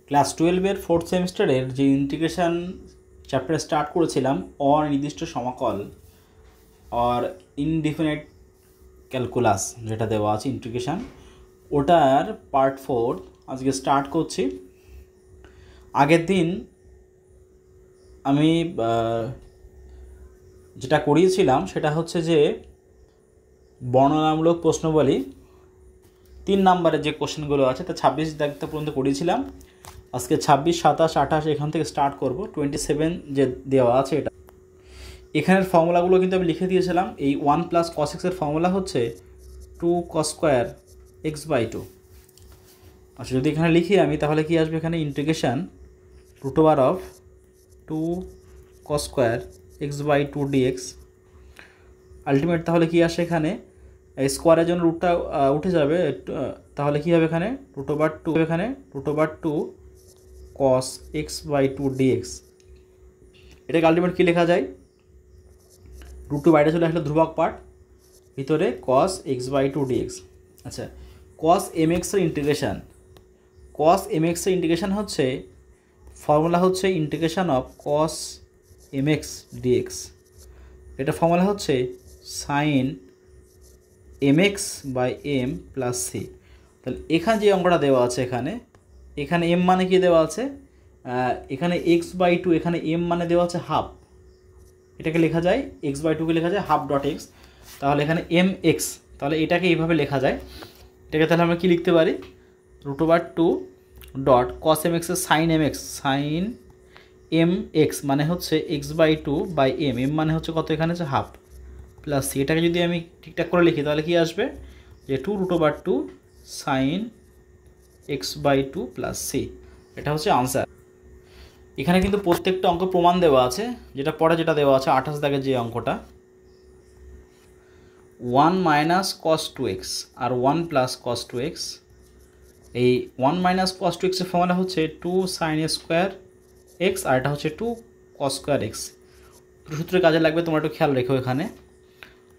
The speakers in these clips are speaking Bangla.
ক্লাস 12-এর 4th সেমিস্টারের যে ইন্টিগ্রেশন চ্যাপ্টার স্টার্ট করেছিলাম অনির্দিষ্ট সমাকল আর ইনডিফিনিট ক্যালকুলাস যেটা দেওয়া আছে ইন্টিগ্রেশন, ওটার পার্ট 4 আজকে স্টার্ট করছি। আগের দিন আমি যেটা করিয়েছিলাম সেটা হচ্ছে যে বর্ণনামূলক প্রশ্নবলী 3 নম্বরের যে কোশ্চেনগুলো আছে তা 26 দাগটা পর্যন্ত করিয়েছিলাম। আজকে 26, 27, 28 এখান থেকে স্টার্ট করব। 27 যে দেওয়া আছে এটা, এখানের ফর্মুলাগুলো কিন্তু আমি লিখে দিয়েছিলাম। এই 1 প্লাস cos x এর ফর্মুলা হচ্ছে 2 cos স্কোয়ার x/2। আচ্ছা, যদি এখানে লিখি আমি তাহলে কি আসবে এখানে integration √2 cos square x/2 dx। Ultimate তাহলে কি আসে এখানে স্কোয়ারের জন্য রুটটা উঠে যাবে, তাহলে কি হবে এখানে √2 cos x/2 dx। এটাকে আলটিমেট কি লেখা যায়, √2 বাইরে চলে আসলে ধ্রুবক পার্ট, ভিতরে cos x/2 dx। আচ্ছা, cos mx এর ইন্টিগ্রেশন হচ্ছে ফর্মুলা হচ্ছে integration of cos mx dx। এটা ফর্মুলা হচ্ছে sin mx by m plus c। তাহলে এখানে যে অঙ্কটা দেওয়া আছে এখানে m মানে কি দেওয়া আছে, এখানে x/2, এখানে m মানে দেওয়া আছে হাফ। এটাকে লেখা যায় x/2কে লেখা যায় হাফ ডট এক্স, তাহলে এখানে mx, তাহলে এটাকে এইভাবে লেখা যায়। এটাকে তাহলে আমরা কি লিখতে পারি, √2 ডট cos mx এর sin mx মানে হচ্ছে x/2 বাই m মানে হচ্ছে কত, এখানে হচ্ছে হাফ প্লাস c। এটাকে যদি আমি ঠিকঠাক করে লিখি তাহলে কি আসবে যে 2√2 sin x/2 প্লাস c। এটা হচ্ছে আনসার। এখানে কিন্তু প্রত্যেকটা অঙ্ক প্রমাণ দেওয়া আছে, যেটা দেওয়া আছে 28 দাগের যে অঙ্কটা 1 মাইনাস cos 2x আর 1 প্লাস cos 2x। এই 1 মাইনাস cos 2x এর ফর্মুলা হচ্ছে 2 sin স্কোয়ার x, আর এটা হচ্ছে 2 cos স্কোয়ার x। সূত্রে কাজে লাগবে, তোমরা একটু খেয়াল রেখো। এখানে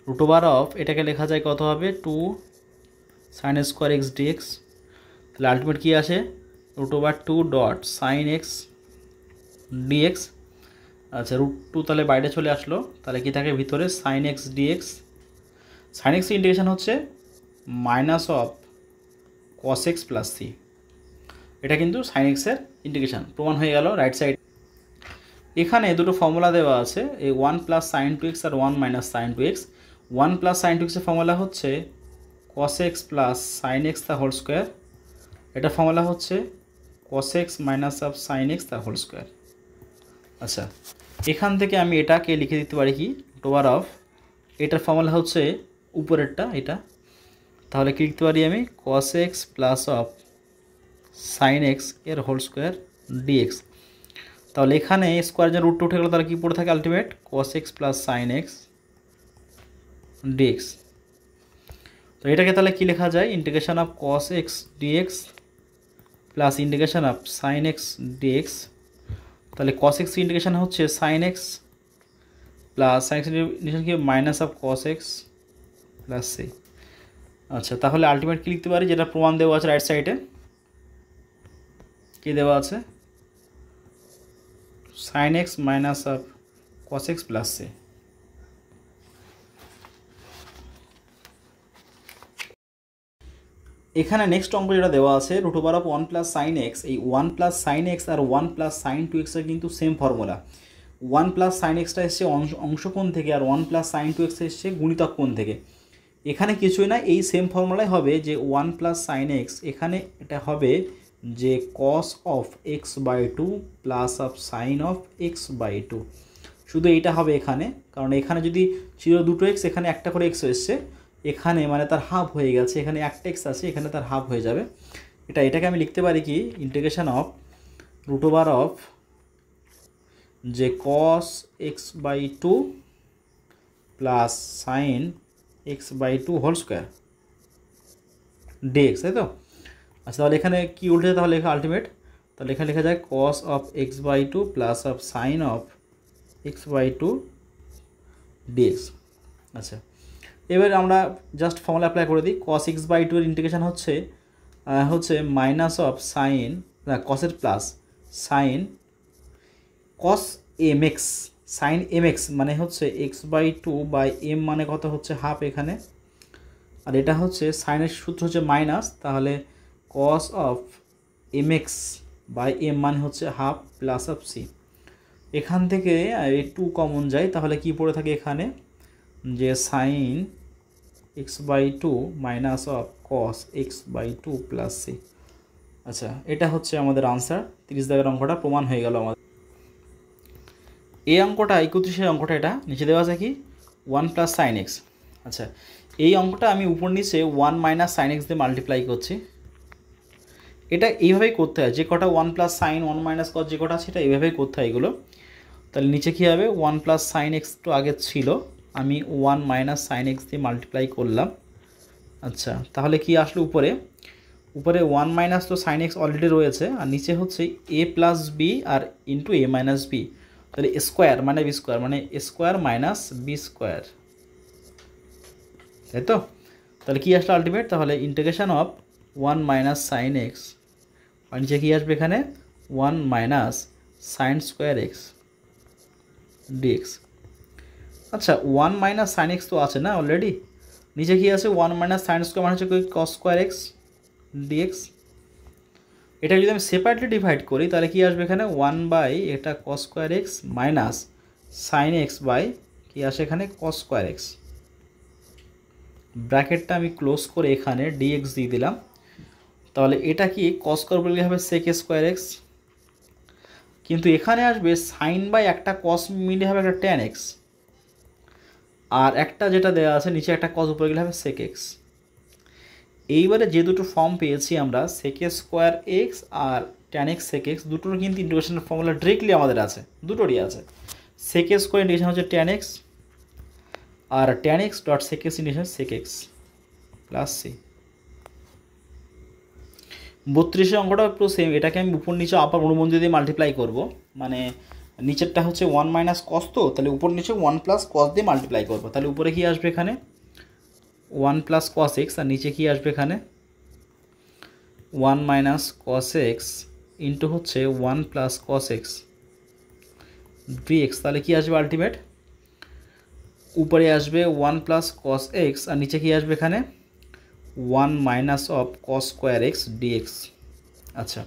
√, এটাকে লেখা যায় কত হবে 2 sin স্কোয়ার x dx। তাহলে আলটিমেট কি আসে √2 ডট sin x dx। আচ্ছা, √2 তাহলে বাইরে চলে আসলো, তাহলে কি থাকে ভিতরে sin x dx। sin x integration হচ্ছে minus of cos x plus c। এটা কিন্তু sin x এর ইন্টিগ্রেশন প্রমাণ হয়ে গেল রাইট সাইড। এখানে দুটো ফর্মুলা দেওয়া আছে, এই 1 প্লাস sin 2x আর 1 minus sin 2x। 1 plus sin 2x এর ফর্মুলা হচ্ছে cos x plus sin x the whole square. এটা ফর্মুলা হচ্ছে cos x minus of sin x the whole square. আচ্ছা, এখান থেকে আমি এটাকে লিখে দিতে পারি কি √, এটার ফর্মুলা হচ্ছে উপরেরটা এটা, তাহলে কি লিখতে পারি আমি cos x plus of sin x এর হোল স্কোয়ার dx। তাহলে এখানে স্কোয়ার যে √2 উঠে গেল, তাহলে কি পড়ে থাকে ultimate cos x plus sin x dx। তো এটাকে তাহলে কি লেখা যায় integration of cos x dx plus integration of sin x dx। তাহলে cos x ইন্টিগ্রেশন হচ্ছে sin x plus sin x integration কি minus of cos x plus c। আচ্ছা, তাহলে আলটিমেট কি লিখতে পারি, যেটা প্রমাণ দেওয়া আছে রাইট সাইডে, কি দেওয়া আছে sin x minus of cos x plus c। এখানে নেক্সট অঙ্ক যেটা দেওয়া আছে √1 প্লাস sin x, এই 1 প্লাস sin x আর 1 প্লাস sin 2x এর কিন্তু সেম ফর্মুলা। 1 প্লাস sin xটা এসছে অংশকোণ থেকে, আর 1 প্লাস sin 2x এসছে গুণিতক কোণ থেকে। এখানে কিছুই না, এই সেম ফর্মুলাই হবে যে 1 প্লাস sin x, এখানে এটা হবে যে cos of x/2 plus of sin of x/2। শুধু এইটা হবে এখানে, কারণ এখানে যদি ছিল দুটো x, এখানে একটা করে x এসছে, এখানে মানে তার হাফ হয়ে গেছে, এখানে একটা x আছে, এখানে তার হাফ হয়ে যাবে। এটাকে আমি লিখতে পারি কি ইন্টিগ্রেশন অফ √, অফ যে cos x/2 plus sin x/2 whole square dx, তাই তো। আচ্ছা, তাহলে এখানে কি উল্টে, তাহলে লেখা আলটিমেট, তাহলে এখানে লেখা যায় cos of x/2 plus of sin of x/2 dx। আচ্ছা, এবার আমরা জাস্ট ফর্মুলা অ্যাপ্লাই করে দিই। cos x/2 এর ইন্টিগ্রেশন হচ্ছে মাইনাস অফ sin না কসের plus sine cos m x, sine m x মানে হচ্ছে x/2 বাই এম মানে কত হচ্ছে হাফ এখানে, আর এটা হচ্ছে সাইনের সূত্র হচ্ছে মাইনাস, তাহলে cos of m x by m মানে হচ্ছে হাফ প্লাস অফ সি। এখান থেকে এই 2 কমন যায়, তাহলে কি পড়ে থাকে এখানে যে sine x/2 minus of cos x/2 plus c. আচ্ছা, এটা হচ্ছে আমাদের আনসার। 30 দাগের অঙ্কটা প্রমাণ হয়ে গেল আমাদের। এই অঙ্কটা 31 অঙ্কটা এটা নিচে দেওয়া আছে কি 1 প্লাস সাইন এক্স। আচ্ছা, এই অঙ্কটা আমি উপর নিচে 1 মাইনাস সাইন এক্স দিয়ে মাল্টিপ্লাই করছি। এটা এইভাবেই করতে হয়, যে কটা 1 প্লাস সাইন 1 মাইনাস কস যে কটা আছে এটা এইভাবেই করতে হয় এগুলো। তাহলে নিচে কী হবে 1 প্লাস সাইন এক্স তো আগে ছিল, আমি 1 মাইনাস সাইন এক্স দিয়ে মাল্টিপ্লাই করলাম। আচ্ছা, তাহলে কি আসলো উপরে 1 মাইনাস তো সাইন এক্স অলরেডি রয়েছে, আর নিচে হচ্ছে এ প্লাস বি আর ইন্টু এ মাইনাস বি, তাহলে স্কোয়ার মানে বি স্কোয়ার মানে স্কোয়ার মাইনাস বি স্কোয়ার, তাই তো? তাহলে কী আসলো আলটিমেট, তাহলে integration of 1 minus sine x আর নিচে কী আসবে এখানে 1 minus sine square x dx. আচ্ছা, 1 মাইনাস সাইন এক্স তো আছে না অলরেডি, নিচে কি আছে 1 মাইনাস সাইন স্কোয়ার মানে হচ্ছে কস স্কোয়ার এক্স ডিএক্স। এটা যদি আমি সেপারেটলি ডিভাইড করি তাহলে কি আসবে এখানে 1 বাই এটা cos square x minus sine x by কি আসে এখানে কস স্কোয়ার এক্স। ব্র্যাকেটটা আমি ক্লোজ করে এখানে ডিএক্স দিয়ে দিলাম, তাহলে এটা কি কস স্কোয়ার বললে হবে সেক স্কোয়ার এক্স, কিন্তু এখানে আসবে সাইন বাই একটা কস মিলে হবে একটা ট্যান এক্স, আর একটা যেটা দেওয়া আছে নিচে একটা কস উপরে গেলে হবে সেক এক্স। এইবারে যে দুটো ফর্ম পেয়েছি আমরা সেক স্কোয়ার এক্স আর ট্যান এক্স সেক এক্স, দুটোর কিন্তু ইন্টিগ্রেশনের ফর্মুলা ডিরেক্টলি আমাদের আছে, দুটোরই আছে। সেক স্কোয়ার ইন্টিগ্রেশন হচ্ছে ট্যান এক্স, আর tan x dot sec x integration sec x plus c. 32 অঙ্কটা একটু সেম, এটাকে আমি উপর নিচে আবার অনুবন্ধী দিয়ে মাল্টিপ্লাই করব, মানে নিচেরটা হচ্ছে 1 মাইনাস কস, তো তাহলে উপর নিচে 1 প্লাস কস দিয়ে মাল্টিপ্লাই করবো, তাহলে উপরে কি আসবে এখানে 1 প্লাস কস এক্স আর নিচে কি আসবে এখানে 1 মাইনাস কস এক্স ইন্টু হচ্ছে 1 প্লাস কস এক্স ডিএক্স। তাহলে কি আসবে আলটিমেট, উপরে আসবে 1 প্লাস কস এক্স আর নিচে কি আসবে এখানে 1 minus of cos square x dx. আচ্ছা,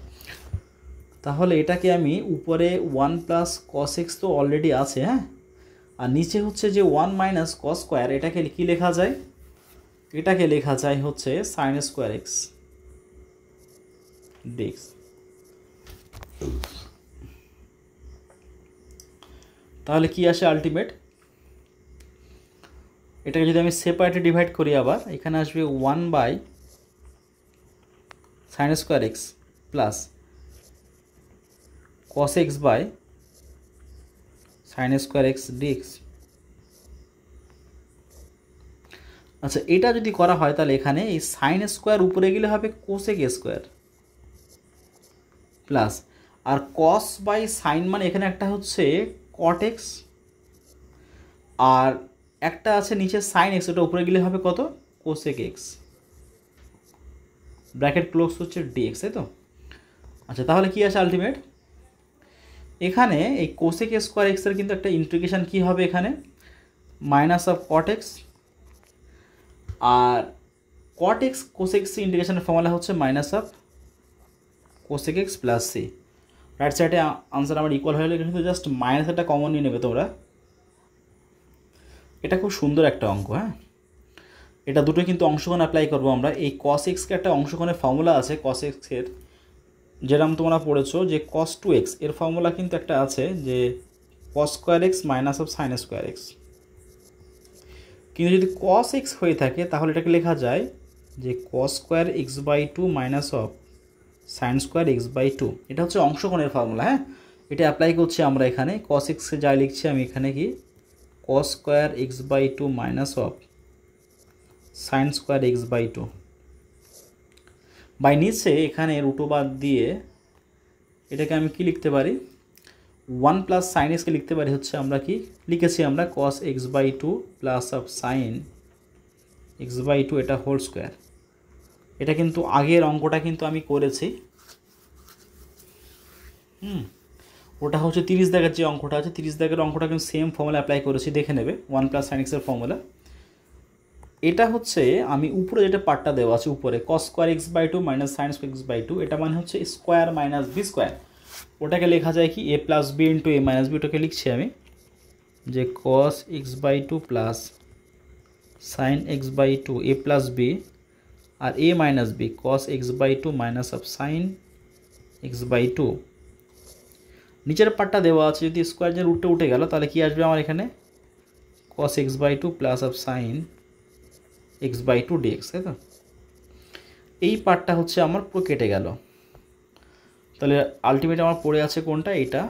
তাহলে এটাকে আমি উপরে 1 প্লাস কস এক্স তো অলরেডি আছে, হ্যাঁ, আর নিচে হচ্ছে যে 1 মাইনাস কস স্কোয়ার, এটাকে কি লেখা যায়, এটাকে লেখা যায় হচ্ছে সাইন স্কোয়ার এক্স ডিএক্স। তাহলে কি আসে আলটিমেট, এটাকে যদি আমি সেপারেটলি ডিভাইড করি আবার এখানে আসবে 1 by sine square x plus cos x by sine square x dx. আচ্ছা, এটা যদি করা হয় তাহলে এখানে এই সাইন স্কোয়ার উপরে গেলে হবে কোসেক স্কোয়ার প্লাস, আর কস বাই সাইন মানে এখানে একটা হচ্ছে কট এক্স আর একটা আছে নিচে সাইন এক্স, ওটা উপরে গেলে হবে কত কোসেক এক্স, ব্র্যাকেট ক্লোজ হচ্ছে ডিএক্স, তাই তো? আচ্ছা, তাহলে কি আছে আলটিমেট, এখানে এই কোসেক স্কোয়ার এক্সের কিন্তু একটা ইন্টিগ্রেশন কি হবে এখানে মাইনাস অফ কট এক্স, আর কট এক্স কোসেক এক্স ইন্টিগ্রেশনের ফর্মুলা হচ্ছে minus of cosec x plus c. Right সাইডে আনসার আমার ইকুয়াল হয়ে গেলে কিন্তু জাস্ট মাইনাস একটা কমন নিয়ে নেবে তোমরা। এটা খুব সুন্দর একটা অঙ্ক, হ্যাঁ, এটা দুটো কিন্তু অংশগ্রহণ অ্যাপ্লাই করবো আমরা। এই কস এক্সকে একটা অংশগ্রহণের ফর্মুলা আছে কস এক্সের, যেরকম তোমরা পড়েছো যে কস 2x এর ফর্মুলা কিন্তু একটা আছে যে cos square x minus of sine square x, কিন্তু যদি কস এক্স হয়ে থাকে তাহলে এটাকে লেখা যায় যে cos square x by 2 minus of sine square x by 2। এটা হচ্ছে অংশগ্রহণের ফর্মুলা, হ্যাঁ, এটা অ্যাপ্লাই করছি আমরা এখানে। কস এক্সে যাই লিখছি আমি এখানে কি cos square x by 2 minus of sine square x by 2 by নিচে এখানে রুটোবার দিয়ে এটাকে আমি কি লিখতে পারি 1 প্লাস সাইন এক্সকে লিখতে পারি হচ্ছে আমরা কি লিখেছি আমরা cos x by 2 plus of sine x by 2 এটা হোল স্কোয়ার। এটা কিন্তু আগের অঙ্কটা কিন্তু আমি করেছি, ওটা হচ্ছে 30 দাগের যে অঙ্কটা আছে 30 দাগের অঙ্কটা কিন্তু সেম ফর্মুলা অ্যাপ্লাই করেছি, দেখে নেবে 1 + sin x এর ফর্মুলা। এটা হচ্ছে আমি উপরে যেটা পার্টটা দেওয়া আছে উপরে cos² x/2 - sin² x/2, এটা মানে হচ্ছে স্কোয়ার মাইনাস বি স্কোয়ার। ওটাকে লেখা যায় কি a + b × a - b, ওটাকে লিখছি আমি যে cos x/2 + sin x/2 a + b R a - b cos x/2 - sin x/2। নিচের পার্টটা দেওয়া আছে যদি স্কোয়ার যে রুটটা উঠে গেল তাহলে কি আসবে আমার এখানে cos x/2 + sin x/2 dx, তাই তো? এই পার্টটা হচ্ছে আমার পুরো কেটে গেল। তাহলে আলটিমেট আমার পড়ে আছে কোনটা, এটা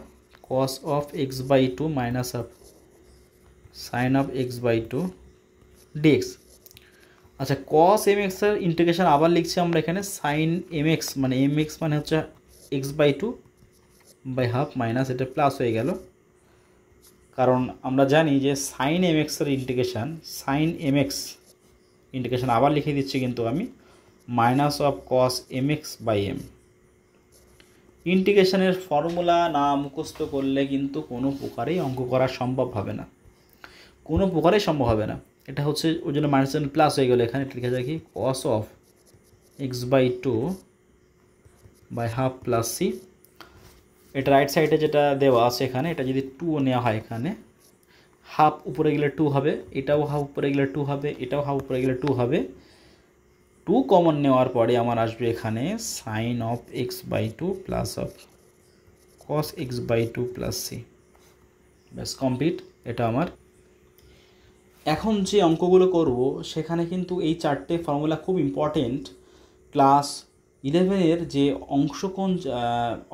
cos x/2 - sin x/2 dx। আচ্ছা, cos mx এর ইন্টিগ্রেশন আবার লিখছি আমরা এখানে sin mx, মানে mx মানে হচ্ছে x/2/2 মাইনাস এটা প্লাস হয়ে গেল, কারণ আমরা জানি যে sin mx এর ইন্টিগ্রেশন আবার লিখে দিচ্ছি কিন্তু আমি -cos mx/m। ইন্টিগ্রেশনের ফর্মুলা না মুখস্থ করলে কিন্তু কোনো প্রকারেই অঙ্ক করা সম্ভব হবে না, কোনো প্রকারেই সম্ভব হবে না। এটা হচ্ছে ওই জন্য মাইনাস প্লাস হয়ে গেল, এখানে লিখা যায় কি cos x/2/2 + c। এটা রাইট সাইডে যেটা দেওয়া আছে এখানে, এটা যদি 2 নেওয়া হয় এখানে হাফ উপরে গেলে 2 হবে, এটাও হাফ উপরে গেলে 2 হবে, এটাও হাফ উপরে গেলে 2 হবে। 2 কমন নেওয়ার পরে আমার আসবে এখানে sin x/2 + cos x/2 + c। ব্যাস কমপ্লিট এটা আমার। এখন যে অঙ্কগুলো করব সেখানে কিন্তু এই 4টে ফর্মুলা খুব ইম্পর্টেন্ট। ক্লাস 11-এর যে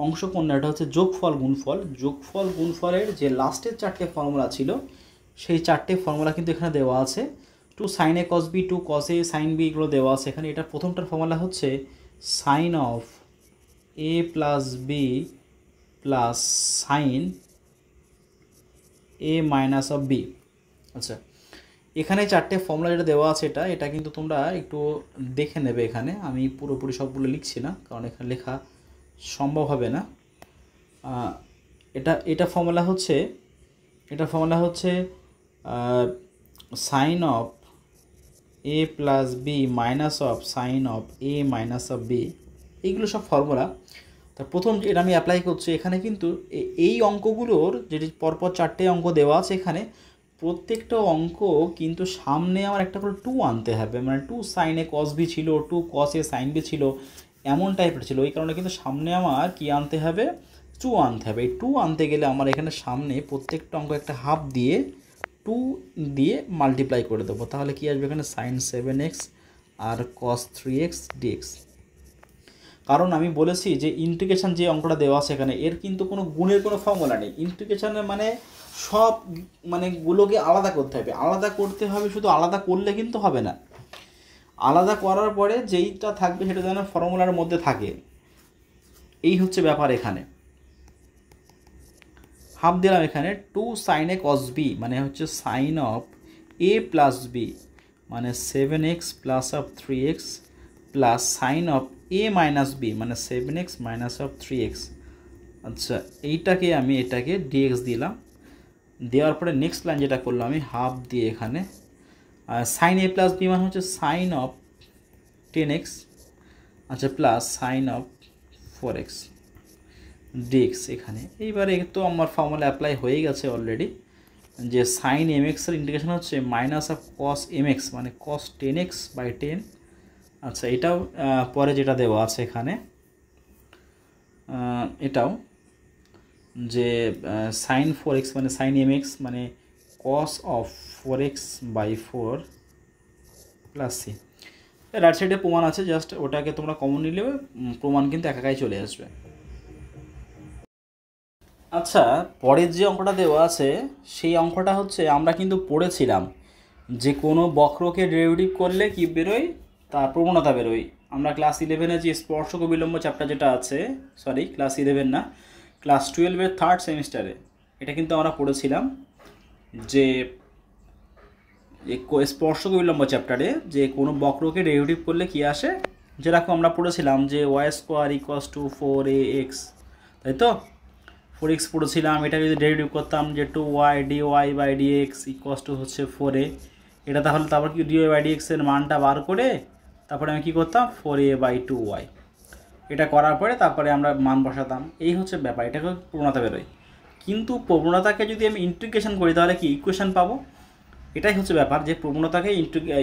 অংশকোণ এটা হচ্ছে যোগফল গুণফলের যে লাস্টের 4টে ফর্মুলা ছিল সেই 4টে ফর্মুলা কিন্তু এখানে দেওয়া আছে। 2 sin a cos b, 2 cos a sin b, এগুলো দেওয়া আছে এখানে। এটা প্রথমটার ফর্মুলা হচ্ছে sin a + b + sin a - b। আচ্ছা, এখানে 4টে ফর্মুলা যেটা দেওয়া আছে এটা কিন্তু তোমরা একটু দেখে নেবে। এখানে আমি পুরোপুরি সবগুলো লিখছি না, কারণ এখানে লেখা সম্ভব হবে না। এটা ফর্মুলা হচ্ছে sin a + b - sin a - b, এইগুলো সব ফর্মুলা। তা প্রথম এটা আমি অ্যাপ্লাই করছি এখানে, কিন্তু এই অঙ্কগুলোর যেটি পরপর 4টে অঙ্ক দেওয়া আছে এখানে প্রত্যেকটা অঙ্ক কিন্তু সামনে আমার একটা করে 2 আনতে হবে, মানে 2 sin a cos b ছিল, 2 cos a sin b ছিল, এমন টাইপের ছিল। ওই কারণে কিন্তু সামনে আমার কি আনতে হবে, 2 আনতে হবে। এই 2 আনতে গেলে আমার এখানে সামনে প্রত্যেকটা অঙ্ক একটা হাফ দিয়ে 2 দিয়ে মাল্টিপ্লাই করে দেবো, তাহলে কি আসবে এখানে sin 7x আর cos 3x dx। কারণ আমি বলেছি যে ইন্টিগ্রেশন যে অঙ্কটা দেওয়া আছে এখানে এর কিন্তু কোনো গুণের কোনো ফর্মুলা নেই। ইন্টিগ্রেশনের মানে সব মানে গুলোকে আলাদা করতে হবে, শুধু আলাদা করলে কিন্তু হবে না। আলাদা করার পরে যেইটা থাকবে সেটা যেন ফর্মুলার মধ্যে থাকে, এই হচ্ছে ব্যাপার। এখানে হাফ দিলাম এখানে 2 sin a cos b মানে হচ্ছে sin a + b মানে 7x + 3x plus sin a - b মানে 7x - 3x। আচ্ছা, এইটাকে আমি এটাকে dx দিলাম, দেওয়ার পরে নেক্সট লাইন যেটা করলাম আমি হাফ দিয়ে এখানে sin a + b মানে হচ্ছে sin 10x, আচ্ছা প্লাস sin 4x dx এখানে। এইবারে তো আমার ফর্মুলা অ্যাপ্লাই হয়ে গেছে অলরেডি, যে sin mx এর ইন্টিগ্রেশন হচ্ছে -cos mx মানে cos 10x/10। আচ্ছা, এটাও পরে যেটা দেওয়া আছে এখানে এটাও যে sin 4x মানে sin mx মানে cos 4x/4 + c। রাইট সাইডে প্রমাণ আছে, জাস্ট ওটাকে তোমরা কমন নিলে প্রমাণ কিন্তু একাই চলে আসবে। আচ্ছা, পরের যে অঙ্কটা দেওয়া আছে সেই অঙ্কটা হচ্ছে আমরা কিন্তু পড়েছিলাম যে কোনো বক্রকে ডেরিভেটিভ করলে কি বেরোয়, তার প্রবণতা বেরোয়। আমরা ক্লাস 11-এ যে স্পর্শক ও বিলম্ব চ্যাপ্টার যেটা আছে, সরি ক্লাস 11 না, ক্লাস 12-এর 3rd সেমিস্টারে এটা কিন্তু আমরা পড়েছিলাম যে স্পর্শক ও বিলম্ব চ্যাপ্টারে যে কোনো বক্রকে ডেরিভেটিভ করলে কি আসে, যেরকম আমরা পড়েছিলাম যে y² = 4ax, তাই তো? 4x পড়েছিলাম, এটা যদি ডেরিভেটিভ করতাম যে 2y dy/dx ইকুয়ালস টু হচ্ছে 4a, এটা তাহলে তারপর কি dy/dx এর মানটা বার করে তারপরে আমি কি করতাম 4a/2y, এটা করার পরে তারপরে আমরা মান বসাতাম। এই হচ্ছে ব্যাপার, এটাকে প্রবণতা বেরোয়। কিন্তু প্রবণতাকে যদি আমি ইন্টিগ্রেশন করি তাহলে কি ইকুয়েশন পাবো, এটাই হচ্ছে ব্যাপার, যে প্রবণতাকে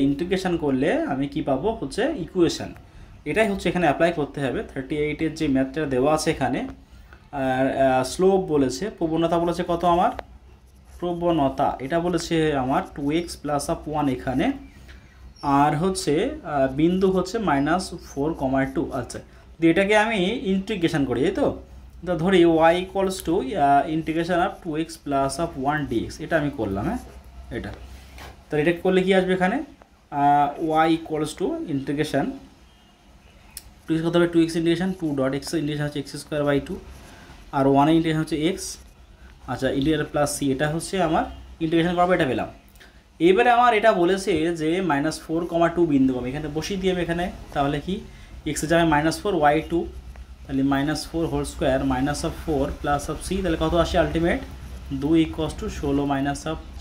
ইন্টিগ্রেশন করলে আমি কি পাবো হচ্ছে ইকুয়েশন। এটাই হচ্ছে এখানে অ্যাপ্লাই করতে হবে। 38-এর যে ম্যাথটা দেওয়া আছে এখানে, স্লোপ বলেছে, প্রবণতা বলেছে কত আমার, প্রবণতা এটা বলেছে আমার 2x + 1 এখানে, আর হচ্ছে বিন্দু হচ্ছে -4,2। আচ্ছা, দিয়ে এটাকে আমি ইন্টিগ্রেশন করি, তাই তো ধরি y equals two integration of 2x + 1 dx, এটা আমি করলাম। হ্যাঁ, এটা তাহলে এটা করলে কি আসবে এখানে y equals two integration 2x কত হবে 2x ইন্টিগ্রেশন 2.x ইন্টিগ্রেশন হচ্ছে x² 2 আর 1 ইন্টিগ্রেশন হচ্ছে x। আচ্ছা, ইন্টিগ্রেশন প্লাস c, এটা হচ্ছে আমার ইন্টিগ্রেশন করবো, এটা পেলাম। এবারে আমার এটা বলেছে যে -4,2 বিন্দু আমি এখানে বসিয়ে দিয়ে এখানে, তাহলে কি x এর জায়গায় -4 y2, তাহলে -4 হোল স্কোয়ার -4 + c, তাহলে কত আসে আলটিমেট 2 = 16 -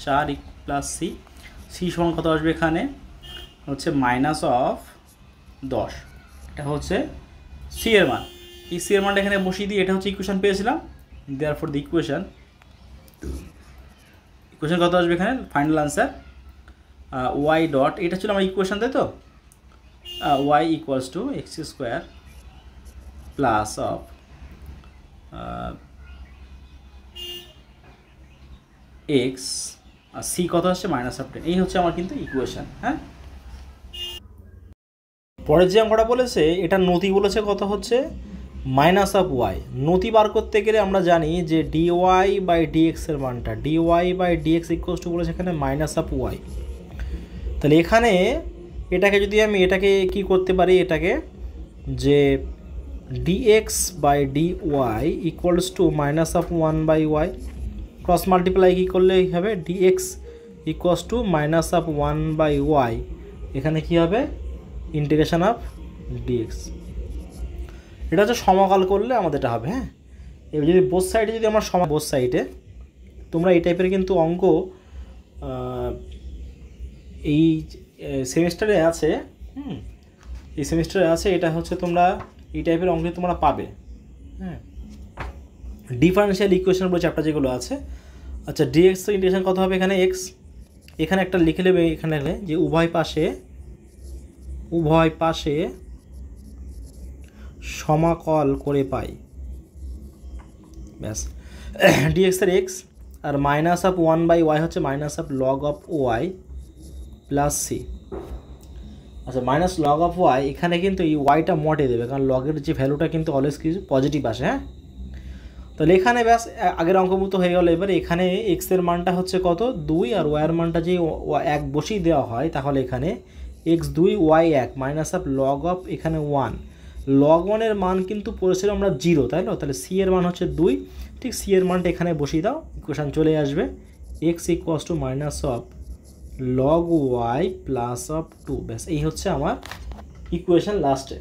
4 + c, c সমান কত আসবে এখানে হচ্ছে -10, এটা হচ্ছে c এর মান। এই c এর মানটা এখানে বসিয়ে দিয়ে এটা হচ্ছে ইকুয়েশন পেয়েছিলাম। দেয়ারফর দি ইকুয়েশন কত আসবে এখানে ফাইনাল আনসার y ডট, এটা ছিল আমার ইকুয়েশন, তাই তো y equals to x² plus of x আর c কত আসছে -10। এই হচ্ছে আমার কিন্তু ইকুয়েশন। হ্যাঁ, পরের যে অঙ্কটা বলেছে এটা নতি বলেছে কত হচ্ছে -y। নতি বার করতে গেলে আমরা জানি যে dy/dx এর মানটা dy/dx ইকুয়ালস টু বলেছে এখানে -y। তাহলে এখানে এটাকে যদি আমি এটাকে কি করতে পারি, এটাকে যে dx/dy equals to -1/y, cross multiply কী করলে হবে dx ইকুয়ালস টু -1/y, এখানে কি হবে ইন্টিগ্রেশন অফ dx। এটা হচ্ছে সমকাল করলে আমাদের এটা হবে। হ্যাঁ, এবার যদি বোথ সাইডে যদি আমরা বোথ সাইডে তোমরা এই টাইপের কিন্তু অঙ্ক এই সেমিস্টারে আছে, এই সেমিস্টারে আছে, এটা হচ্ছে তোমরা এই টাইপের অঙ্ক তোমরা পাবে। হ্যাঁ, ডিফারেনশিয়াল ইকুয়েশন বলে চ্যাপ্টার যেগুলো আছে। আচ্ছা, dx তো ইন্টিগ্রেশন কত হবে এখানে x, এখানে একটা লিখে নেবে, এখানে লিখলে যে উভয় পাশে সমাকল করে পাই, ব্যাস। dx এর x আর -1/y হচ্ছে -log(y) প্লাস c। আচ্ছা, -log(y) এখানে কিন্তু এই ওয়াইটা মটে দেবে, কারণ লগের যে ভ্যালুটা কিন্তু অলওয়েজ কিছু পজিটিভ আসে। হ্যাঁ, তাহলে এখানে ব্যাস আগের অঙ্কমত হয়ে গেল। এবারে এখানে x এর মানটা হচ্ছে কত 2 আর y এর মানটা যে 1 বসিয়ে দেওয়া হয়, তাহলে এখানে x2 y1 -log(, এখানে 1 log1 এর মান কিন্তু পড়েছিল আমরা 0, তাই না? তাহলে c এর মান হচ্ছে 2, ঠিক c এর মানটা এখানে বসিয়ে দাও, ইকুয়েশন চলে আসবে x equals to -log(y) plus 2, ব্যাস। এই হচ্ছে আমার ইকুয়েশন লাস্টে।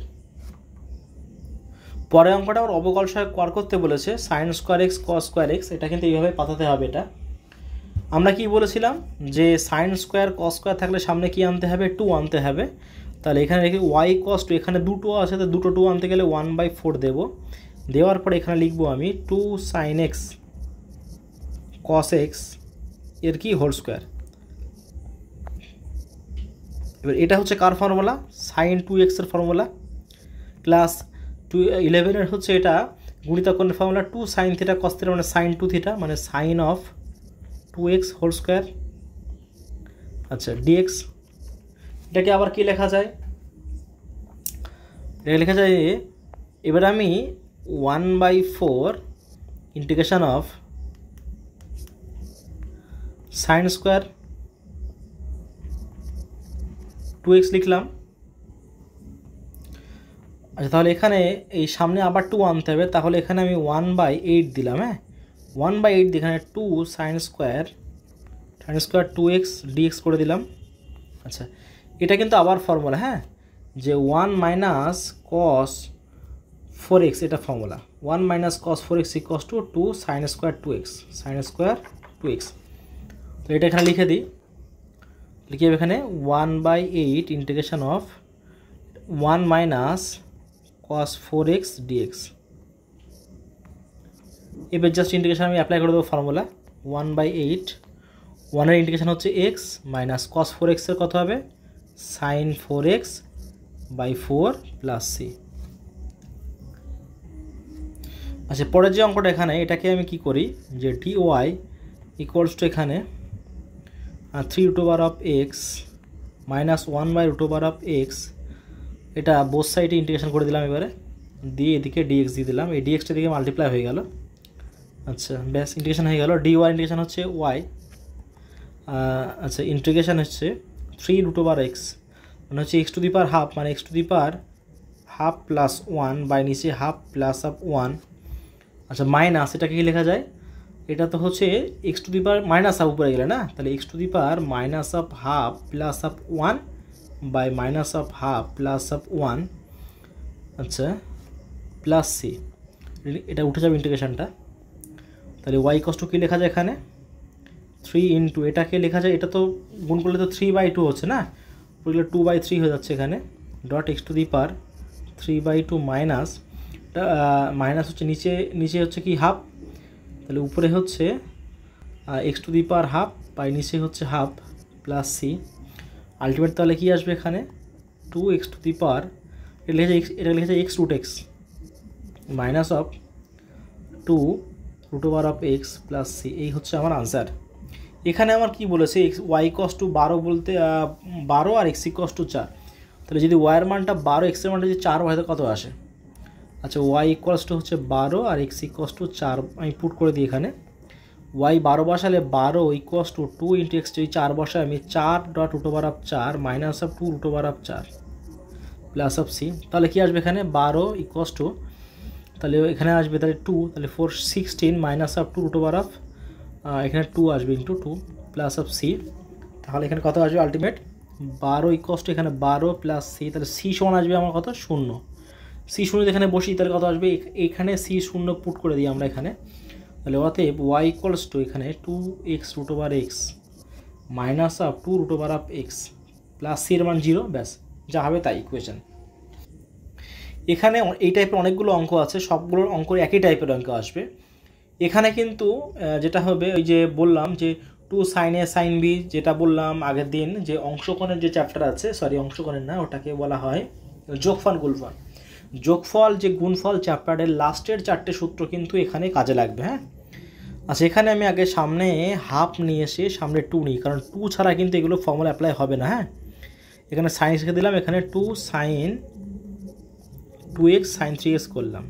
পরে অঙ্কটা আবার অবকল সহায়ক কর করতে বলেছে sin² x cos² x, এটা কিন্তু এইভাবে পাতাতে হবে। এটা আমরা কি বলেছিলাম যে sin² cos² থাকলে সামনে কি আনতে হবে 2 আনতে হবে। তাহলে এখানে রেখে y cos 2, এখানে দুটো আছে, তো দুটো 2 আনতে গেলে 1/4 দেব, দেওয়ার পরে এখানে লিখবো আমি 2 sin x cos x এর কি হোল স্কোয়ার। এবার এটা হচ্ছে কার ফর্মুলা, sin 2x এর ফর্মুলা, প্লাস 11 এর হচ্ছে এটা গুণিতকরণের ফর্মুলা 2 sin θ cos θ মানে sin 2θ মানে sin of 2x whole square. আচ্ছা, dx এটাকে আবার কি লেখা যায়, এটা লেখা যায় এবার আমি 1/4 integration of sin square 2x লিখলাম। আচ্ছা, তাহলে এখানে এই সামনে আবার 2 আনতে হবে, তাহলে এখানে আমি 1/8 দিলাম। হ্যাঁ, 1/8 এখানে 2 sin স্কোয়ার 2x dx করে দিলাম। আচ্ছা, এটা কিন্তু আবার ফর্মুলা, হ্যাঁ, যে 1 - cos 4x, এটা formula 1 minus cos 4x equals to 2 sine square 2x, sine square 2x। তো এটা এখানে লিখে দিই, লিখে এখানে 1/8 integration of 1 minus cos 4x dx। এবার জাস্ট ইন্টিগ্রেশন আমি অ্যাপ্লাই করে দেবো ফর্মুলা 1/8, 1 এর ইন্টিগ্রেশন হচ্ছে x মাইনাস cos 4x এর কত হবে sin 4x by 4 plus c। আচ্ছা, পরের যে অঙ্কটা এখানে এটাকে আমি কি করি যে dy ইকুয়ালস টু এখানে 3 root over of x minus 1 by root over of x, এটা বোথ সাইডে ইন্টিগ্রেশন করে দিলাম এবারে, দিয়ে এদিকে ডিএক্স দিয়ে দিলাম, এই ডিএক্সটা দিকে মাল্টিপ্লাই হয়ে গেল। আচ্ছা ব্যাস ইন্টিগ্রেশন হয়ে গেল। dy ইন্টিগ্রেশন হচ্ছে y, আচ্ছা ইন্টিগ্রেশন হচ্ছে 3 রুট ওভার এক্স মানে হচ্ছে x to the power half, মানে x to the power half plus 1 by নিচে হাফ প্লাস অফ 1। আচ্ছা মাইনাস এটাকে কি লেখা যায়, এটা তো হচ্ছে x to the power minus half উপরে গেলে না, তাহলে x to the power minus of half plus of 1 by minus of half plus of 1, আচ্ছা প্লাস সি, এটা উঠে যাবে ইন্টিগ্রেশনটা। তাহলে ওয়াই কষ্ট কী লেখা যায় এখানে 3 ইন্টু, এটাকে লেখা যায়, এটা তো গুণ করলে তো 3/2 হচ্ছে না, ওইগুলো 2/3 হয়ে যাচ্ছে এখানে, dot x to the power 3/2 minus, minus হচ্ছে নিচে হচ্ছে কি হাফ, তাহলে উপরে হচ্ছে x to the power half by নিচে হচ্ছে হাফ প্লাস সি। আলটিমেট তাহলে কী আসবে এখানে 2x টু দি পাওয়ার, এটা লিখেছে x root x minus of 2 root over of x plus c, এই হচ্ছে আমার আনসার। এখানে আমার কি বলেছে এক্স ওয়াই কস টু 12 বলতে 12 আর এক্স ইকস টু 4, তাহলে যদি ওয়াইয়ের মানটা 12 এক্সের মানটা যদি 4 হয় তো কত আসে। আচ্ছা ওয়াই ইকুয়ালস টু হচ্ছে 12 আর এক্স ইকুয়ালস টু 4, আমি পুট করে দিই এখানে, ওয়াই 12 বসালে 12 ইকুয়ালস টু 2 ইন্টু এক্স, যদি 4 বসায় আমি 4 dot root over of 4 minus of 2 root over of 4 plus of c, তাহলে কী আসবে এখানে 12 ইকুয়ালস টু, তাহলে এখানে আসবে তাহলে 2, তাহলে 4 16 minus of 2 root over of, এখানে 2 আসবে ইন্টু 2 প্লাস অফ সি, তাহলে এখানে কত আসবে আলটিমেট 12 ইকুয়ালস টু এখানে 12 প্লাস সি, তাহলে সি সমান আসবে আমার কত 0, সি 0 এখানে বসি তাহলে কত আসবে এখানে সি 0 পুট করে দিই আমরা এখানে, তাহলে অতএব ওয়াই ইকুয়ালস টু এখানে 2x root over x minus of 2 root over of x plus c এর মান 0, ব্যাস যা হবে তাই ইকুয়েশন। এখানে এই টাইপের অনেকগুলো অঙ্ক আছে, সবগুলোর অঙ্ক একই টাইপের অঙ্ক আসবে। এখানে কিন্তু যেটা হবে ওই যে বললাম যে 2 সাইন এ সাইন বি, যেটা বললাম আগের দিন যে অংশকোণের যে চ্যাপ্টার আছে, সরি অংশকোণের না, ওটাকে বলা হয় যোগফল গুণফল, যোগফল যে গুণফল চ্যাপ্টারের লাস্টের 4টে সূত্র কিন্তু এখানে কাজে লাগবে। হ্যাঁ আচ্ছা, এখানে আমি আগে সামনে হাফ নিয়ে এসে সামনে 2 নিই, কারণ 2 ছাড়া কিন্তু এগুলো ফর্মুলা অ্যাপ্লাই হবে না। হ্যাঁ এখানে সাইন এক্সকে দিলাম, এখানে 2 সাইন 2x সাইন 3x করলাম,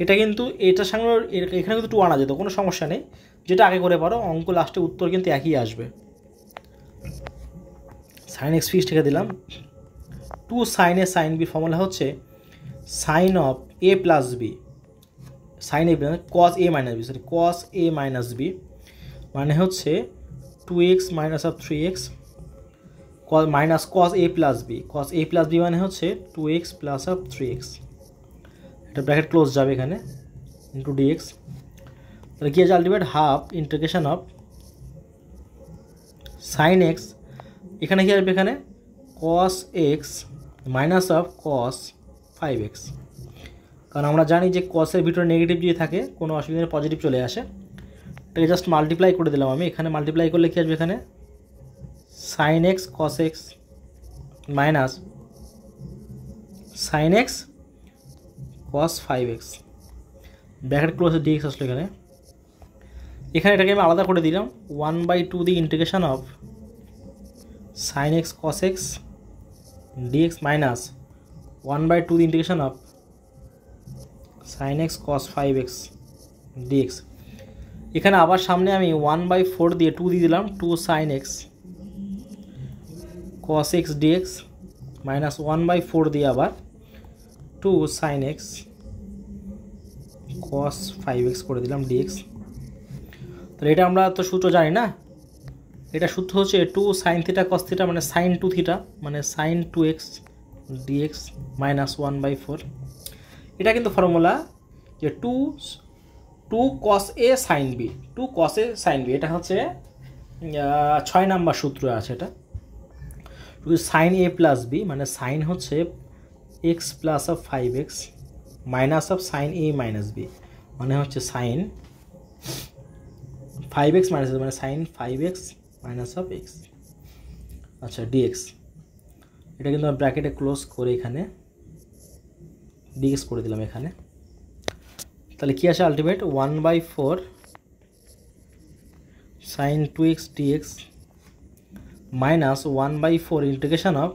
এটা কিন্তু এটার সঙ্গে এখানে কিন্তু 2 আনা যেত, কোনো সমস্যা নেই, যেটা আগে করে পারো, অঙ্ক লাস্টে উত্তর কিন্তু একই আসবে। সাইন এক্স ফিক্স থেকে দিলাম, 2 sine a sine b formula হচ্ছে sine of a plus b, sine a cos a minus b, sorry cos a minus b, মানে হচ্ছে 2x minus of 3x minus cos a plus b, cos a plus b মানে হচ্ছে 2x প্লাস অফ 3x, এটা ব্র্যাকেট ক্লোজ যাবে এখানে ইন্টু ডিএক্স, তাহলে কি আছে ultimate half integration of sine x, এখানে কি আসবে এখানে cos x minus of cos 5x, কারণ আমরা জানি যে কসের ভিতরে নেগেটিভ যদি থাকে কোনো অসুবিধা নেই, পজিটিভ চলে আসে, এটাকে জাস্ট মাল্টিপ্লাই করে দিলাম আমি, এখানে মাল্টিপ্লাই করলে কি আসবে এখানে sine x cos x minus sine x cos 5x, bracket close dx আসলো এখানে, এখানে এটাকে আমি আলাদা করে দিলাম 1/2 the integration of sine x cos x dx minus 1/2 the integration of sine x cos 5x dx, এখানে আবার সামনে আমি 1/4 দিয়ে 2 দিয়ে দিলাম, 2 sine x cos x dx minus 1/4 দিয়ে আবার 2 সাইন এক্স কস 5x করে দিলাম ডিএক্স। তাহলে এটা আমরা তো সূত্র জানি না, এটা সূত্র হচ্ছে 2 সাইন থিটা কস থিটা মানে সাইন 2 থিটা মানে সাইন 2x ডিএক্স মাইনাস 1/4, এটা কিন্তু ফর্মুলা যে two cos a sine b, two cos a sine b, এটা হচ্ছে 6 নাম্বার সূত্র আছে। এটা সাইন এ প্লাস বি মানে সাইন হচ্ছে x plus of 5x minus of sine a minus b মানে হচ্ছে সাইন 5x মাইনাস মানে sine 5x minus of x. আচ্ছা ডিএক্স, এটা কিন্তু আমি ব্র্যাকেটে ক্লোজ করে এখানে ডিএক্স করে দিলাম এখানে। তাহলে কি আসে ultimate 1/4 sine 2x dx minus 1/4 integration of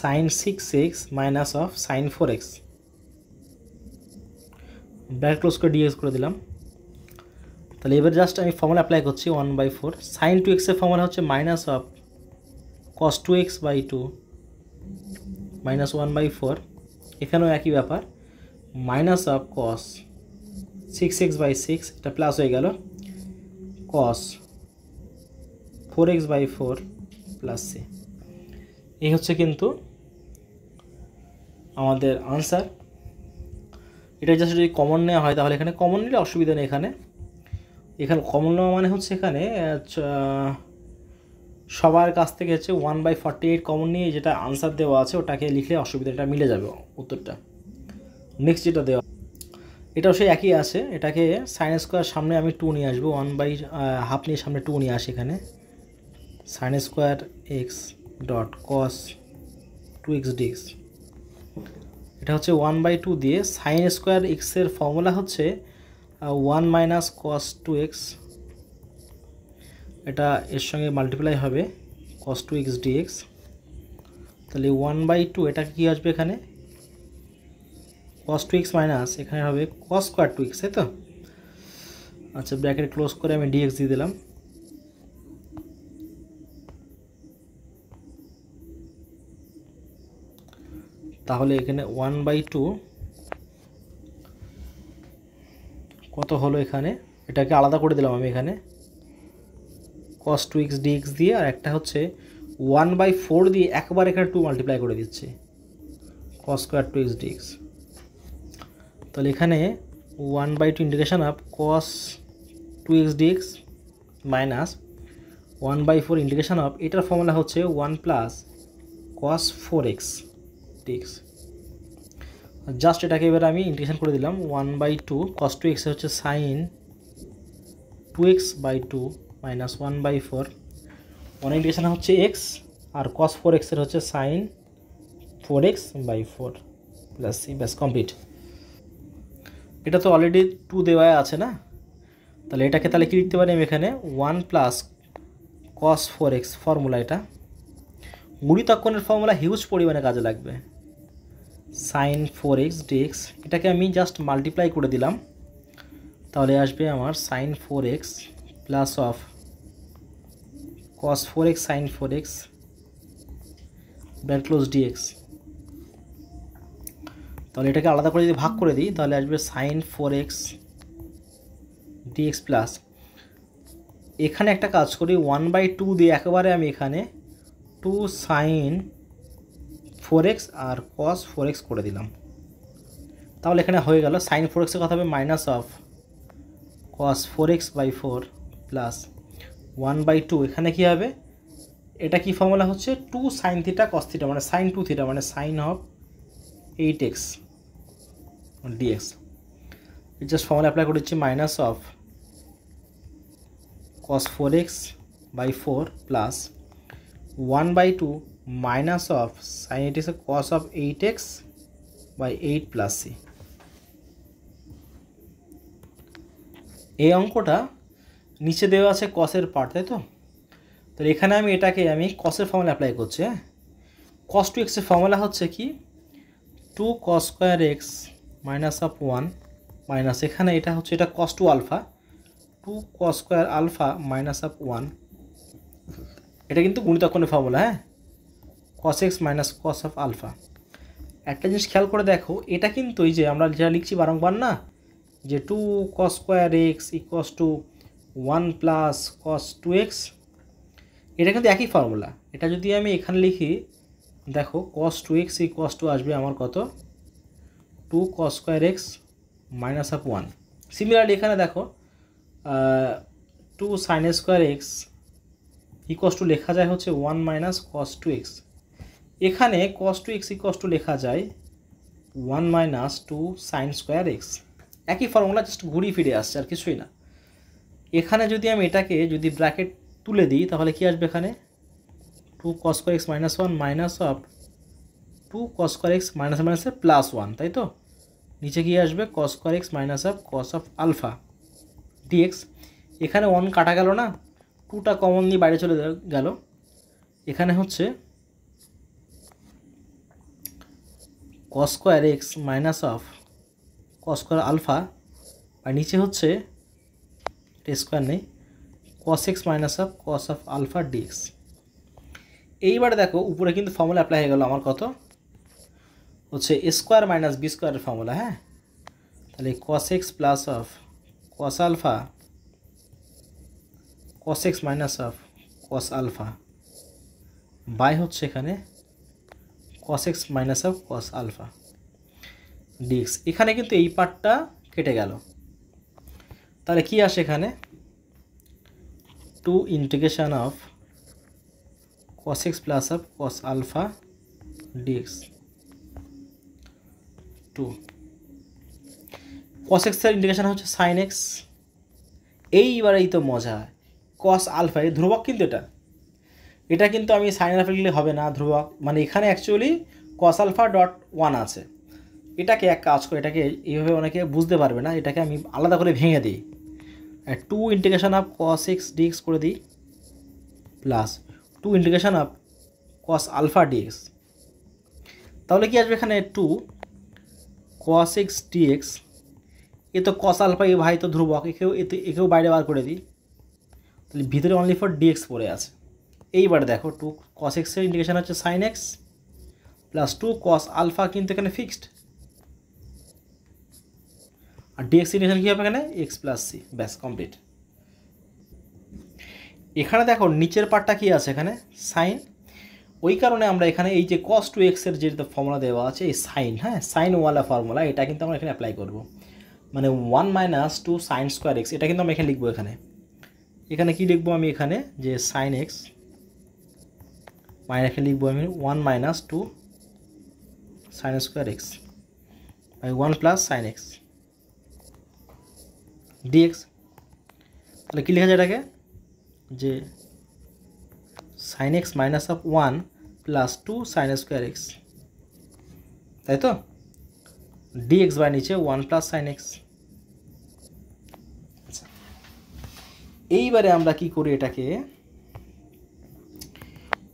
sine 6x minus of sine 4x, bracket close করে ডিএক্স করে দিলাম। তাহলে এবার জাস্ট আমি ফর্মুলা অ্যাপ্লাই করছি 1/4 সাইন 2x এর ফর্মুলা হচ্ছে minus of cos 2x/2 minus 1/4, এখানেও একই ব্যাপার মাইনাস অফ cos 6x/6, এটা প্লাস হয়ে গেল cos 4x/4 প্লাস c। এই হচ্ছে কিন্তু আমাদের আনসার। এটা জাস্ট যদি কমন নেওয়া হয় তাহলে এখানে কমন নিলে অসুবিধা নেই। এখানে কমন নেওয়া মানে হচ্ছে এখানে সবার কাছ থেকে হচ্ছে 1/48 কমন নিয়ে যেটা আনসার দেওয়া আছে ওটাকে লিখলে অসুবিধাটা মিলে যাবে উত্তরটা। নেক্সট যেটা দেওয়া এটাও সেই একই আছে, এটাকে সাইন স্কোয়ার সামনে আমি 2 নিয়ে আসবো, 1/2 নিয়ে সামনে 2 নিয়ে আসি এখানে সাইন স্কোয়ার এক্স ডট কস 2x dx, এটা হচ্ছে 1/2 দিয়ে সাইন স্কোয়ার এক্সের ফর্মুলা হচ্ছে 1 মাইনাস কস 2x, এটা এর সঙ্গে মাল্টিপ্লাই হবে cos 2x dx। তাহলে 1/2 এটা কি আসবে এখানে cos 2x মাইনাস এখানে হবে cos স্কোয়ার 2x, তাই তো। আচ্ছা ব্র্যাকেট ক্লোজ করে আমি dx দিয়ে দিলাম। তাহলে এখানে 1/2 কত হলো, এখানে এটাকে আলাদা করে দিলাম আমি এখানে cos 2x dx দিয়ে, আর একটা হচ্ছে 1/4 দিয়ে একবার এখানে 2 মাল্টিপ্লাই করে দিচ্ছি cos স্কোয়ার 2x dx। তাহলে এখানে 1/2 integration of cos 2x dx minus 1/4 integration of, এটার ফর্মুলা হচ্ছে 1 plus cos 4x dx। Just এটাকে এবার আমি ইন্টিগ্রেশন করে দিলাম 1/2 cos 2x হচ্ছে সাইন 2x/2 মাইনাস 1/4, 1 ইন্টিগ্রেশন হচ্ছে x আর cos 4x এর হচ্ছে সাইন 4x/4 প্লাস c, ব্যাস কমপ্লিট। এটা তো অলরেডি 2 দেওয়া আছে না, তাহলে এটাকে তাহলে কি লিখতে পারি আমি এখানে 1 প্লাস cos 4x ফর্মুলা, এটা গুণিতকরণের ফর্মুলা হিউজ পরিমাণে কাজে লাগবে সাইন 4x dx, এটাকে আমি জাস্ট মাল্টিপ্লাই করে দিলাম তাহলে আসবে আমার sine 4x plus of cos 4x sine 4x bracket close dx। তাহলে এটাকে আলাদা করে যদি ভাগ করে দিই তাহলে আসবে সাইন 4x dx প্লাস, এখানে একটা কাজ করি 1/2 দিয়ে একেবারে আমি এখানে 2 সাইন 4x আর cos 4x করে দিলাম। তাহলে এখানে হয়ে গেল সাইন 4x এর কথা হবে minus of cos 4x/4 plus 1/2, এখানে কি হবে এটা কি ফর্মুলা হচ্ছে 2 সাইন থিটা cos থিটা মানে সাইন 2 থিটা মানে sine of 8x dx। Just formula apply করে দিচ্ছি minus of cos 4x/4 plus 1/2 minus of sine 8x cos of 8x/8 plus c। এই অঙ্কটা নিচে দেওয়া আছে কসের পার্ট, তাই তো। তাহলে এখানে আমি এটাকে আমি কসের ফর্মুলা অ্যাপ্লাই করছি। cos 2x এর ফর্মুলা হচ্ছে কি 2 cos square x minus of 1 minus এখানে এটা হচ্ছে এটা cos 2 alpha 2 cos square alpha minus of 1, এটা কিন্তু গুণিতকরণের formula. cos x minus cos of alpha. একটা জিনিস খেয়াল করে দেখো, এটা কিন্তু এই যে আমরা যেটা লিখছি বারংবার না যে 2 cos square x equals to 1 plus cos 2x, এটা কিন্তু একই ফর্মুলা। এটা যদি আমি এখানে লিখি দেখো cos 2x ইকুয়ালস টু আসবে আমার কত 2 cos square x minus of 1. Similarly এখানে দেখো 2 sin square x equals to লেখা যায় হচ্ছে 1 মাইনাস cos 2x। এখানে cos 2x ইকুয়াস টু লেখা যায় 1 মাইনাস 2 sin square x। একই ফর্মুলা, জাস্ট ঘুরিয়ে ফিরে আসছে, আর কিছুই না। এখানে যদি আমি এটাকে যদি ব্র্যাকেট তুলে দিই তাহলে কি আসবে এখানে 2 cos square x minus 1 minus of 2 cos square x minus মাইনাসে প্লাস 1, তাই তো? নিচে কি আসবে cos square x minus of cos of alpha dx। এখানে 1 কাটা গেল না, 2টা কমন নিয়ে বাইরে চলে গেল। এখানে হচ্ছে cos square x minus of cos square alpha, আর নিচে হচ্ছে স্কোয়ার নেই cos x minus of cos of alpha dx। এইবারে দেখো উপরে কিন্তু ফর্মুলা অ্যাপ্লাই হয়ে গেল আমার, কত হচ্ছে a স্কোয়ার মাইনাস বি স্কোয়ারের ফর্মুলা। হ্যাঁ, তাহলে cos x plus of cos alpha cos x minus of cos alpha by হচ্ছে এখানে cos x minus of cos alpha dx। এখানে কিন্তু এই পার্টটা কেটে গেল, তাহলে কি আসে এখানে 2 integration of cos x plus of cos alpha dx 2 cos x এর ইন্টিগ্রেশন হচ্ছে sin x। এইবারেই তো মজা, cos আলফা এই ধ্রুবক, কিন্তু এটা কিন্তু আমি sin আলফা লিখলে হবে না, ধ্রুবক মানে এখানে অ্যাকচুয়ালি cos আলফা ডট 1 আছে। এটাকে এক কাজ করে, এটাকে এইভাবে অনেকে বুঝতে পারবে না, এটাকে আমি আলাদা করে ভেঙে দিই, 2 integration of cos x dx করে দিই plus 2 integration of cos alpha dx। তাহলে কি আসবে এখানে 2 cos x dx। এ তো cos আলফা, এ ভাই তো ধ্রুবক, একেও বাইরে বার করে দিই, তাহলে ভিতরে অনলি ফর dx পড়ে আছে। এইবার দেখো 2 cos x এর ইন্টিগ্রেশন হচ্ছে sin x plus 2 cos alpha, কিন্তু এখানে ফিক্সড, আর dx ইন্টিগ্রেশন কী হবে এখানে x প্লাস সি, ব্যাস কমপ্লিট। এখানে দেখো নিচের পার্টটা কি আছে এখানে সাইন, ওই কারণে আমরা এখানে এই যে cos 2x এর যে ফর্মুলা দেওয়া আছে এই সাইন, হ্যাঁ সাইনওয়ালা ফর্মুলা, এটা কিন্তু আমরা এখানে অ্যাপ্লাই করব। মানে 1 মাইনাস 2 সাইন স্কোয়ার এক্স, এটা কিন্তু আমরা এখানে লিখবো। এখানে কি লিখবো আমি এখানে যে সাইন এক্স, মানে এখানে লিখবো আমি 1 minus 2 sine square x by 1 plus sine x dx. তাহলে কী লেখা যায় এটাকে যে sine x minus of 1 plus 2 sine square x, তাই তো? ডিএক্স বাই নিচে 1 প্লাস সাইন এক্স। আচ্ছা, এইবারে আমরা কি করি, এটাকে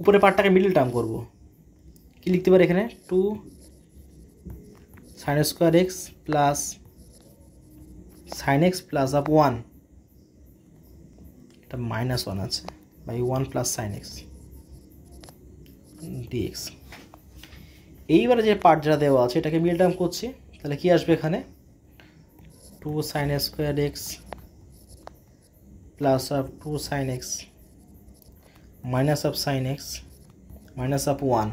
উপরে পার্টটাকে মিডল টার্ম করব। কি লিখতে পারি এখানে 2 sine square x plus sine x plus of 1, এটা মাইনাস 1 আছে by 1 plus sine x dx. এইবারে যে পার্ট যা দেওয়া আছে এটাকে মিডল টার্ম করছি, তাহলে কি আসবে এখানে 2 sine square x plus of 2 sine x minus of sine x minus of 1,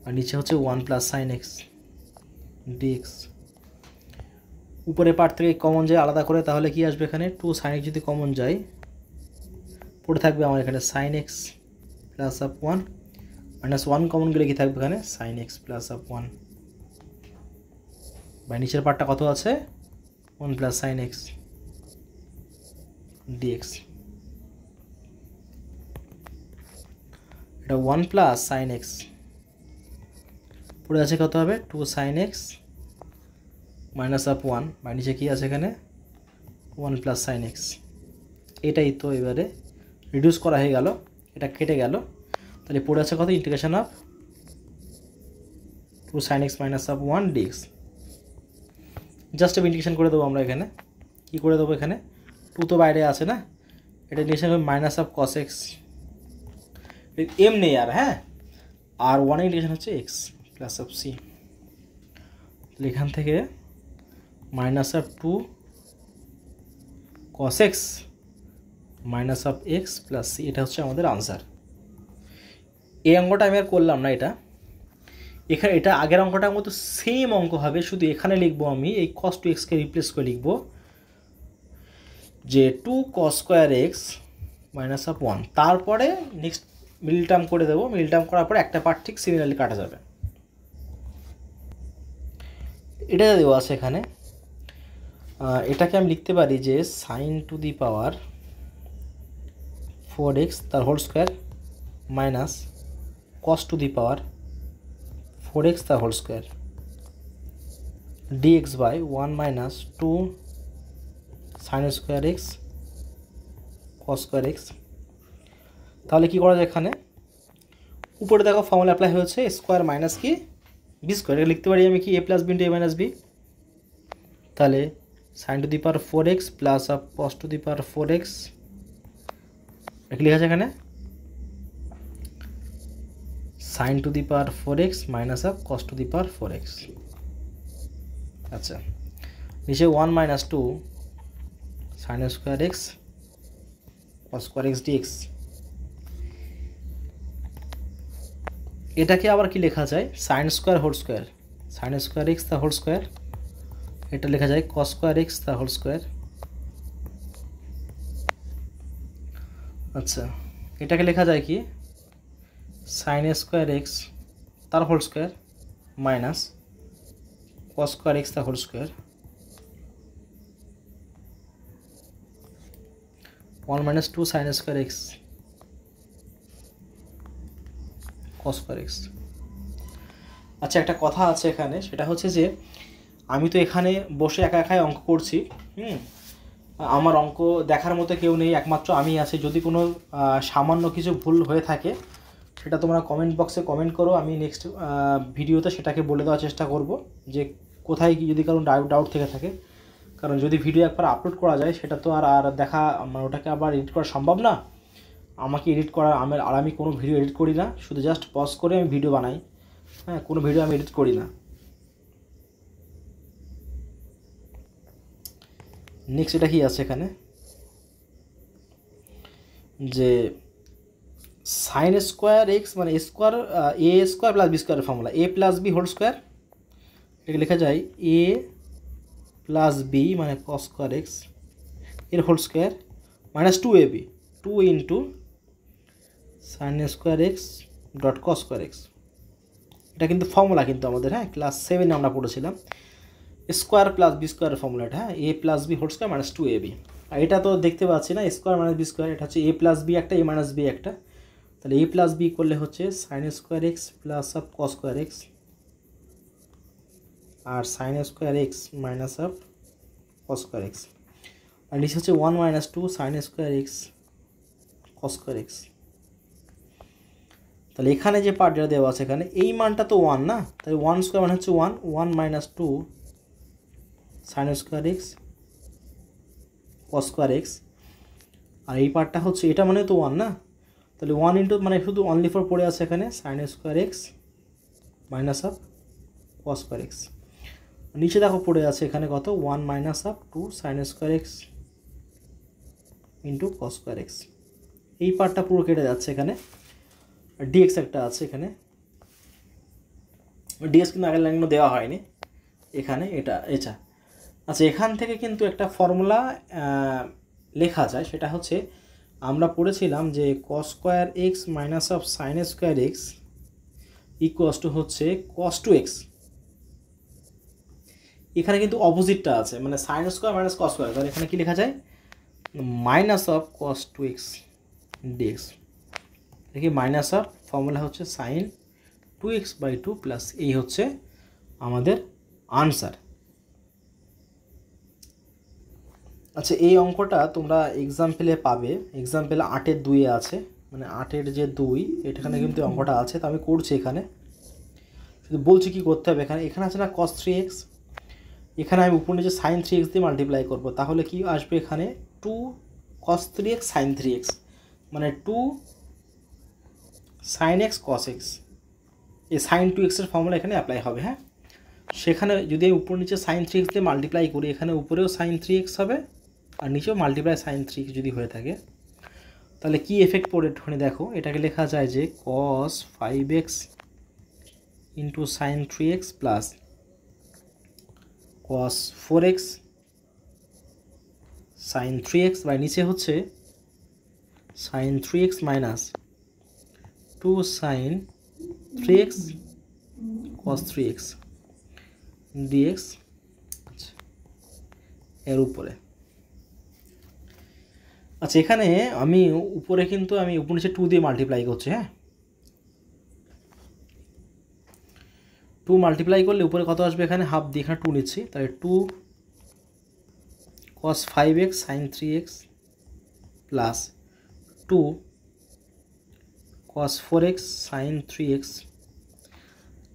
আর নিচে হচ্ছে 1 প্লাস সাইন এক্স ডিএক্স। উপরে পার্ট থেকে কমন যায় আলাদা করে, তাহলে কি আসবে এখানে 2 সাইন এক্স যদি কমন যায় পড়ে থাকবে আমার এখানে sine x plus of 1 minus 1 common গেলে কি থাকবে এখানে sine x plus of 1 by নিচের পার্টটা কত আছে 1 প্লাস সাইন এক্স ডিএক্স। এটা 1 প্লাস সাইন এক্স পড়ে আছে কত হবে 2 sine x minus of 1 by নিচে কি আছে এখানে 1 প্লাস সাইন এক্স। এটাই তো এবারে রিডিউস করা হয়ে গেল, এটা কেটে গেল, তাহলে পড়ে আছে কত integration of 2 sine x minus of 1 dx. Just integration করে দেবো আমরা এখানে, কি করে দেবো এখানে 2 তো বাইরে আছে না, এটা ইন্টিগ্রেশন হবে মাইনাস অফ কস এক্স, এম নেই আর, হ্যাঁ আর 1 ইন্টিগ্রেশন হচ্ছে এক্স প্লাস অফ সি। তাহলে এখান থেকে minus of 2 cos x minus of x plus c, এটা হচ্ছে আমাদের আনসার। এই অঙ্কটা আমি আর করলাম না, এটা এখানে এটা আগের অঙ্কটার মতো সেম অঙ্ক হবে, শুধু এখানে লিখবো আমি এই cos 2x কে রিপ্লেস করে লিখবো যে 2 cos square x minus of 1, তারপরে নেক্সট মিডল টার্ম করে দেবো, মিডল টার্ম করার পরে একটা পার্ট ঠিক সিমিলারলি কাটা যাবে। এটা দেওয়া আছে এখানে, এটাকে আমি লিখতে পারি যে sign to the power 4x তার whole square minus cos to the power 4x তার whole square dx by 1 minus 2 sine square x cos square x. তাহলে কী করা যায়, এখানে উপরে দেখো ফর্মুলা অ্যাপ্লাই হয়েছে, স্কোয়ার মাইনাস কি বি স্কোয়ার, এটা লিখতে পারি আমি কি a plus b into a minus b. তাহলে sine to the power 4x plus of cos to the power 4x, এটা লেখা আছে এখানে sign to the power 4x minus of cos to the power 4x। আচ্ছা, নিচে 1 minus 2 sine square x cos square x dx. এটাকে আবার কি লেখা যায়, sine square whole square, sine square x তার হোল স্কোয়ার, এটা লেখা যায় কস স্কোয়ার এক্স তার হোল স্কোয়ার। আচ্ছা, এটাকে লেখা যায় কি সাইন স্কোয়ার এক্স তার whole square minus cos square x তার whole square 1 minus 2 sine square x cos square x. আচ্ছা, একটা কথা আছে এখানে, সেটা হচ্ছে যে আমি তো এখানে বসে একা একাই অঙ্ক করছি, আমার অঙ্ক দেখার মতো কেউ নেই, একমাত্র আমি আছি। যদি কোনো সামান্য কিছু ভুল হয়ে থাকে সেটা তোমরা কমেন্ট বক্সে কমেন্ট করো, আমি নেক্সট ভিডিওতে সেটাকে বলে দেওয়ার চেষ্টা করব যে কোথায় কি যদি কারণ ডাউট থেকে থাকে। কারণ যদি ভিডিও একবার আপলোড করা যায় সেটা তো আর দেখা মানে ওটাকে আবার এডিট করা সম্ভব না। আমাকে এডিট করা আমি কোনো ভিডিও এডিট করি না, শুধু জাস্ট পজ করে আমি ভিডিও বানাই, হ্যাঁ, কোনো ভিডিও আমি এডিট করি না। নেক্সট এটা কি আছে এখানে যে সাইন স্কোয়ার এক্স মানে square a square plus b স্কোয়ারের formula a plus b whole square, এটাকে লেখা যায় এ প্লাস বি মানে কস স্কোয়ার এক্স এর whole square minus 2ab 2 into sine square x dot cos square x. এটা কিন্তু ফর্মুলা কিন্তু আমাদের, হ্যাঁ, ক্লাস 7 আমরা পড়েছিলাম স্কোয়ার প্লাস বি স্কোয়ারের ফর্মুলাটা, হ্যাঁ, a plus b whole square minus 2ab। আর এটা তো দেখতে পাচ্ছি না স্কোয়ার মাইনাস বি স্কোয়ার, এটা হচ্ছে এ প্লাস বি একটা এ মাইনাস বি একটা, তাহলে এ প্লাস বি করলে হচ্ছে sine square x plus of cos square x আর sine square x minus of cos square x, আর নিচে হচ্ছে 1 minus 2 sine square x cos square x. তাহলে এখানে যে পার্ট যেটা দেওয়া আছে এখানে এই মানটা তো 1 না, তাহলে 1 স্কোয়ার মানে হচ্ছে 1 minus 2 sine square x cos square x, আর এই পার্টটা হচ্ছে এটা মানে তো 1 না, তাহলে 1 ইন্টু মানে শুধু অনলি ফর পড়ে আছে এখানে sign square x minus of cos square x. নিচে দেখো পড়ে আছে এখানে কত 1 minus of 2 sine square x into cos square x. এই পার্টটা পুরো কেটে যাচ্ছে এখানে, ডিএক্স একটা আছে এখানে, ডিএক্স কিন্তু আগের লাইনগুলো দেওয়া হয়নি এখানে, এটা। আচ্ছা, এখান থেকে কিন্তু একটা ফর্মুলা লেখা যায়, সেটা হচ্ছে আমরা পড়েছিলাম যে cos square x minus of sine square x equals to হচ্ছে কস টু এক্স। এখানে কিন্তু অপোজিটটা আছে, মানে sine square minus cos square, তাহলে এখানে কি লেখা যায় minus of cos two x dx. দেখি মাইনাস অফ ফর্মুলা হচ্ছে সাইন 2x বাই 2 প্লাস, এই হচ্ছে আমাদের আনসার। আচ্ছা, এই অঙ্কটা তোমরা এক্সাম্পলে পাবে, এক্সাম্পল 8-এর 2-এ আছে, মানে 8-এর যে 2 এখানে কিন্তু অঙ্কটা আছে, তো আমি করছি এখানে, শুধু বলছি কি করতে হবে। এখানে আছে না cos 3x, এখানে আমি উপর নিচে সাইন 3x দিয়ে মাল্টিপ্লাই করব, তাহলে কি আসবে এখানে 2 cos 3x সাইন 3x মানে 2 সাইন এক্স কস এক্স, এই সাইন 2x এর ফর্মুলা এখানে অ্যাপ্লাই হবে। হ্যাঁ, সেখানে যদি আমি উপর নিচে সাইন 3x দিয়ে মাল্টিপ্লাই করি, এখানে উপরেও সাইন 3x হবে আর নিচেও মাল্টিপ্লাই সাইন 3x যদি হয়ে থাকে, তাহলে কি এফেক্ট পড়ে একটুখানি দেখো। এটাকে লেখা যায় যে cos 5x into sine 3x plus cos 4x sine 3x by নিচে হচ্ছে sine 3x minus 2 sine 3x cos 3x dx এর উপরে। আচ্ছা এখানে আমি উপরে কিন্তু আমি উপর নিচে 2 দিয়ে মাল্টিপ্লাই করছি, হ্যাঁ 2 মাল্টিপ্লাই করলে উপরে কত আসবে, এখানে হাফ দিয়ে এখানে 2 নিচ্ছি, তাহলে 2 cos 5x sin 3x plus 2 cos 4x sin 3x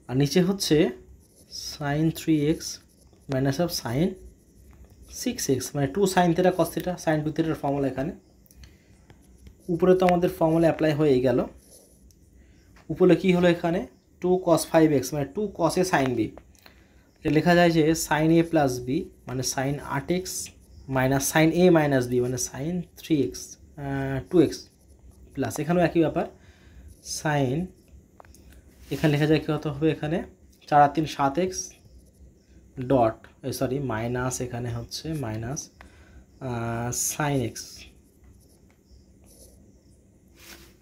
আর নিচে হচ্ছে sin 3x minus of sin 6x মানে 2 sin θ cos θ sin 2 θ ফর্মুলা এখানে উপরে তো আমাদের ফর্মুলা অ্যাপ্লাই হয়ে গেল। উপরে কি হলো, এখানে 2 cos 5x মানে 2 cos a sin b, এটা লেখা যায় যে sin a প্লাস b মানে sin 8x minus sin a minus b মানে sin 3x 2x প্লাস এখানেও একই ব্যাপার sin, এখানে লেখা যায় কি হতে হবে, এখানে 4 আর 3 7x ডট সরি মাইনাস, এখানে হচ্ছে মাইনাস sin x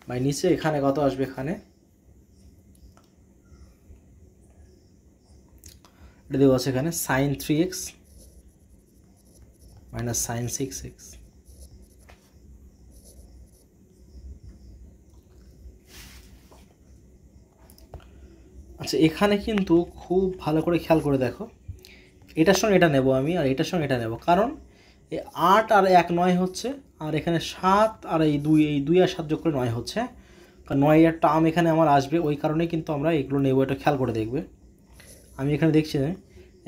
বাই নিচে এখানে কত আসবে, এখানে এটা দেওয়া আছে এখানে sin 3x minus sin 6x। আচ্ছা এখানে কিন্তু খুব ভালো করে খেয়াল করে দেখো, এটার সঙ্গে এটা নেব আমি আর এটার সঙ্গে এটা নেব, কারণ এই 8 আর 1 9 হচ্ছে আর এখানে 7 আর এই 2 আর 7 যোগ করে 9 হচ্ছে, কারণ 9 এর টার্ম এখানে আমার আসবে, ওই কারণেই কিন্তু আমরা এগুলো নেব, এটা খেয়াল করে দেখবে। আমি এখানে দেখছি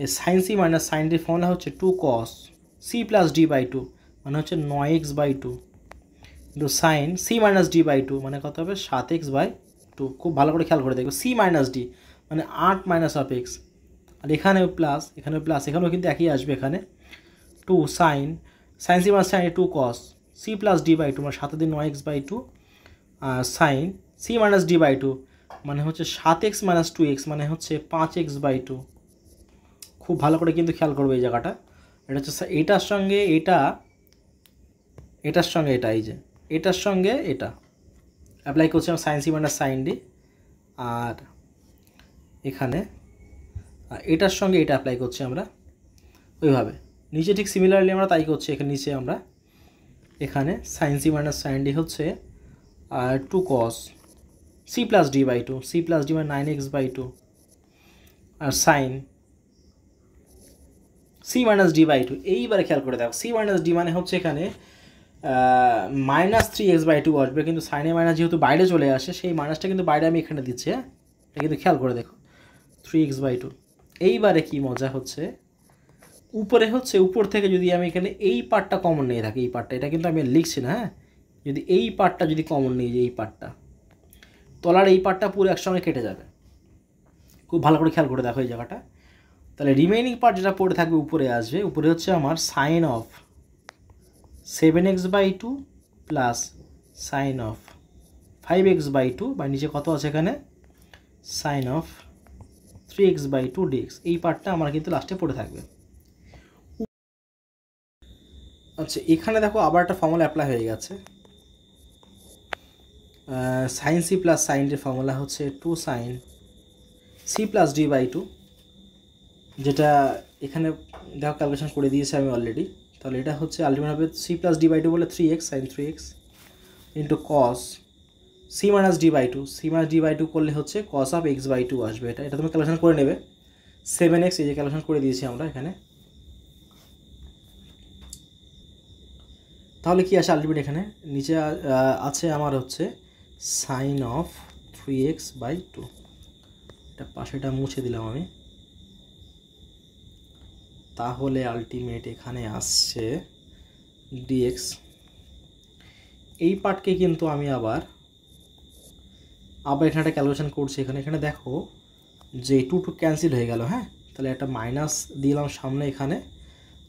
এই সাইন সি মাইনাস সাইন ডির ফর্মুলা হচ্ছে 2 cos c plus d by 2 মানে হচ্ছে 9x বাই 2 কিন্তু sine c minus d by 2 মানে কত হবে 7x বাই 2। খুব ভালো করে খেয়াল করে দেখবে, সি মাইনাস ডি মানে 8 মাইনাস অফ এক্স আর এখানেও প্লাস এখানেও কিন্তু একই আসবে, এখানে 2 sine c minus sine 2 cos c plus d by 2 মানে 7 দিয়ে 9x বাই 2 আর sine c minus d by 2 মানে হচ্ছে 7x মাইনাস 2x মানে হচ্ছে 5x বাই 2। খুব ভালো করে কিন্তু খেয়াল করবে এই জায়গাটা, এটা হচ্ছে এটার সঙ্গে এটা, এটার সঙ্গে এটা, এই যে এটার সঙ্গে এটা অ্যাপ্লাই করছি আমরা sine c minus sine d, আর এখানে এটার সঙ্গে এটা অ্যাপ্লাই করছি আমরা ওইভাবে নিচে ঠিক সিমিলারলি আমরা তাই করছি। এখানে নিচে আমরা এখানে sine c minus sine d হচ্ছে 2 cos c plus d by 2 c plus d মানে 9x বাই 2 আর sine c minus d by 2। এইবারে খেয়াল করে দেখো সি মাইনাস ডি মানে হচ্ছে এখানে মাইনাস 3x বাই 2 আসবে, কিন্তু সাইনে মাইনাস যেহেতু বাইরে চলে আসে সেই মাইনাসটা কিন্তু বাইরে আমি এখানে দিচ্ছি, হ্যাঁ এটা কিন্তু খেয়াল করে দেখো 3x বাই 2। এইবারে কি মজা হচ্ছে, উপরে হচ্ছে উপর থেকে যদি আমি এখানে এই পার্টটা কমন নিয়ে থাকি, এই পার্টটা এটা কিন্তু আমি লিখছি না, হ্যাঁ যদি এই পার্টটা যদি কমন নিয়ে যাই, এই পার্টটা তলার এই পার্টটা পুরো একসঙ্গে কেটে যাবে। খুব ভালো করে খেয়াল করে দেখো এই জায়গাটা, তাহলে রিমেইনিং পার্ট যেটা পড়ে থাকবে উপরে আসবে, উপরে হচ্ছে আমার sine of 7x by 2 plus sine of 5x by 2 বা নিচে কত আছে এখানে sign of 3x by 2 dx। এই পার্টটা আমার কিন্তু লাস্টে পড়ে থাকবে। আচ্ছা এখানে দেখো আবার একটা ফর্মুলা অ্যাপ্লাই হয়ে গেছে, সাইন সি প্লাস সাইন ডির ফর্মুলা হচ্ছে 2 sine c plus d by 2, যেটা এখানে দেখো ক্যালকুলেশন করে দিয়েছি আমি অলরেডি। তাহলে এটা হচ্ছে আলটিমেট হবে সি প্লাস ডি বাই 2 বলে 3x sine 3x into cos c minus d by 2, c minus d by 2 করলে হচ্ছে কস অফ এক্স বাই 2 আসবে। এটা তুমি ক্যালকুলেশন করে নেবে 7x, এই যে ক্যালকুলেশন করে দিয়েছি আমরা এখানে। তাহলে কি আসে আলটিমেট, এখানে নিচে আছে আমার হচ্ছে সাইন অফ 3x বাই 2, এটা পাশেটা মুছে দিলাম আমি। তাহলে আলটিমেট এখানে আসছে dx। এই পার্টকে কিন্তু আমি আবার এখানে একটা ক্যালকুলেশন করছি, এখানে দেখো যে 2 ক্যান্সেল হয়ে গেল, হ্যাঁ তাহলে একটা মাইনাস দিলাম সামনে এখানে,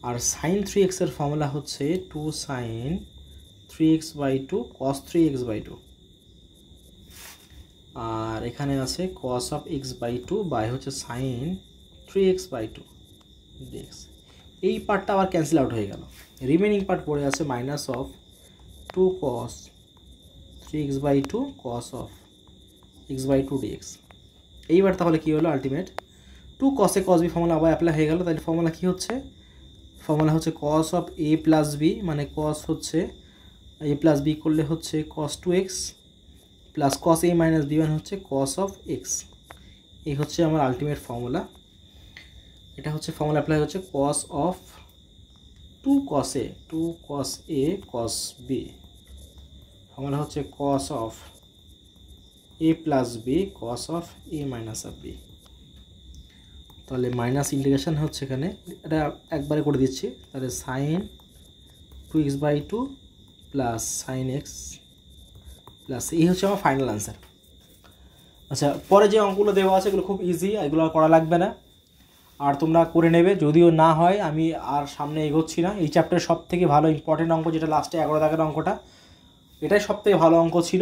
আর সাইন 3x এর ফর্মুলা হচ্ছে 2 sine 3x by 2 cos 3x by 2। আর এখানে আছে cos of x by two by হচ্ছে sine 3x by two dx. এই পার্টটা আবার ক্যান্সেল আউট হয়ে গেল, রিমেনিং পার্ট পড়ে আছে minus of 2 cos 3x by two cos of x by two dx. এইবার তাহলে কী হলো, ultimate 2 cos a cos b formula আবার অ্যাপ্লাই হয়ে গেল। তাহলে ফর্মুলা কী হচ্ছে, ফর্মুলা হচ্ছে cos of a plus b, মানে cos হচ্ছে a প্লাস বি করলে হচ্ছে cos 2x plus cos a minus b মানে হচ্ছে cos অফ x। এই হচ্ছে আমার আলটিমেট ফর্মুলা। এটা হচ্ছে ফর্মুলা অ্যাপ্লাই হচ্ছে cos of 2 cos a cos b, formula হচ্ছে cos of a plus b cos of a minus of b। তাহলে মাইনাস ইন্টিগ্রেশন হচ্ছে এখানে, এটা একবারে করে দিচ্ছি। তাহলে sine 2x by two plus sine x plus, এই হচ্ছে আমার ফাইনাল আনসার। আচ্ছা, পরে যে অঙ্কগুলো দেওয়া আছে এগুলো খুব ইজি, এগুলো আর করা লাগবে না, আর তোমরা করে নেবে। যদিও না হয় আমি আর সামনে এগোচ্ছি না। এই চ্যাপ্টারের সব থেকে ভালো ইম্পর্টেন্ট অঙ্ক যেটা লাস্টে 11 দাগের অঙ্কটা, এটাই সব থেকে ভালো অঙ্ক ছিল।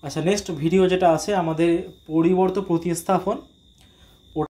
আচ্ছা, নেক্সট ভিডিও যেটা আছে আমাদের পরিবর্ত প্রতিস্থাপন,